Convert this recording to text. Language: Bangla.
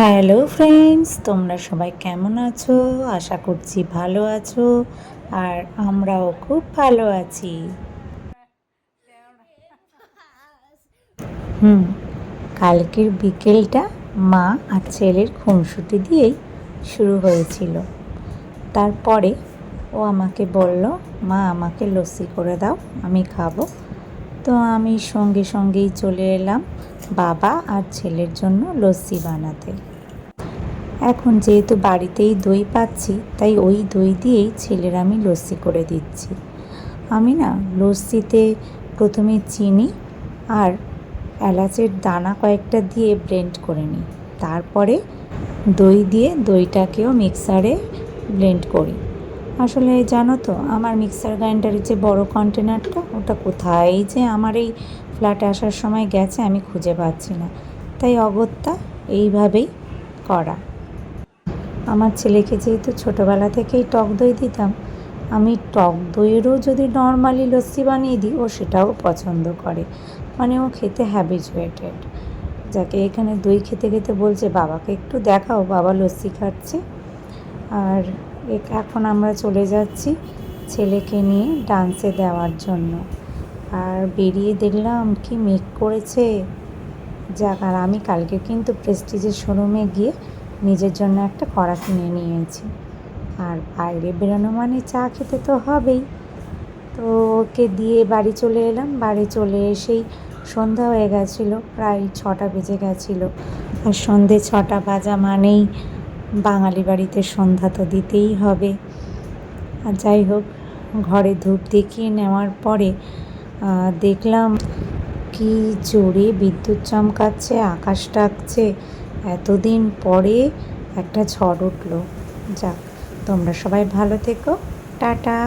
হ্যালো ফ্রেন্ডস, তোমরা সবাই কেমন আছো? আশা করছি ভালো আছো। আর আমরাও খুব ভালো আছি। কালকের বিকেলটা মা আর ছেলের খুনসুটি দিয়েই শুরু হয়েছিল। তারপরে ও আমাকে বলল, মা আমাকে লস্যি করে দাও, আমি খাবো। তো আমি সঙ্গে সঙ্গেই চলে এলাম বাবা আর ছেলের জন্য লস্যি বানাতে। এখন যেহেতু বাড়িতেই দই পাচ্ছি, তাই ওই দই দিয়েই ছেলের আমি লস্যি করে দিচ্ছি। আমি না লস্যিতে প্রথমে চিনি আর এলাচের দানা কয়েকটা দিয়ে ব্লেন্ড করে নিই, তারপরে দই দিয়ে দইটাকেও মিক্সারে ব্লেন্ড করি। আসলে জানো তো, আমার মিক্সার গ্রাইন্ডারের যে বড় কন্টেনারটা, ওটা কোথায় যে আমার এই ফ্ল্যাটে আসার সময় গেছে আমি খুঁজে পাচ্ছি না, তাই অগত্যা এইভাবেই করা। আমার ছেলেকে যেহেতু ছোটোবেলা থেকেই টক দই দিতাম, আমি টক দইয়েরও যদি নর্মালি লস্যি বানিয়ে দিই, ও সেটাও পছন্দ করে। মানে ও খেতে হ্যাবিচুয়েটেড। যাকে এখানে দই খেতে খেতে বলছে, বাবাকে একটু দেখাও, বাবা লস্যি খাচ্ছে। আর এখন আমরা চলে যাচ্ছি ছেলেকে নিয়ে ডান্সে দেওয়ার জন্য। আর বেরিয়ে দেখলাম কি মেঘ করেছে। যাক, আর আমি কালকে কিন্তু প্রেস্টিজের শোরুমে গিয়ে নিজের জন্য একটা কড়া কিনে নিয়েছি। আর বাইরে বেরোনো মানে চা খেতে তো হবেই। তো ওকে দিয়ে বাড়ি চলে এলাম। বাড়ি চলে এসেই সন্ধ্যা হয়ে গেছিলো, প্রায় 6টা বেজে গেছিলো। আর সন্ধে 6টা বাজা মানেই বাঙালি বাড়িতে সন্ধ্যা তো দিতেই হবে। আর যাই হোক, ঘরে ধূপ দেখিয়ে নেওয়ার পরে দেখলাম কি জোরে বিদ্যুৎ চমকাচ্ছে, আকাশ ডাকছে। এতদিন পরে একটা ঝড় উঠলো। যাক, তোমরা সবাই ভালো থেকো। টাটা।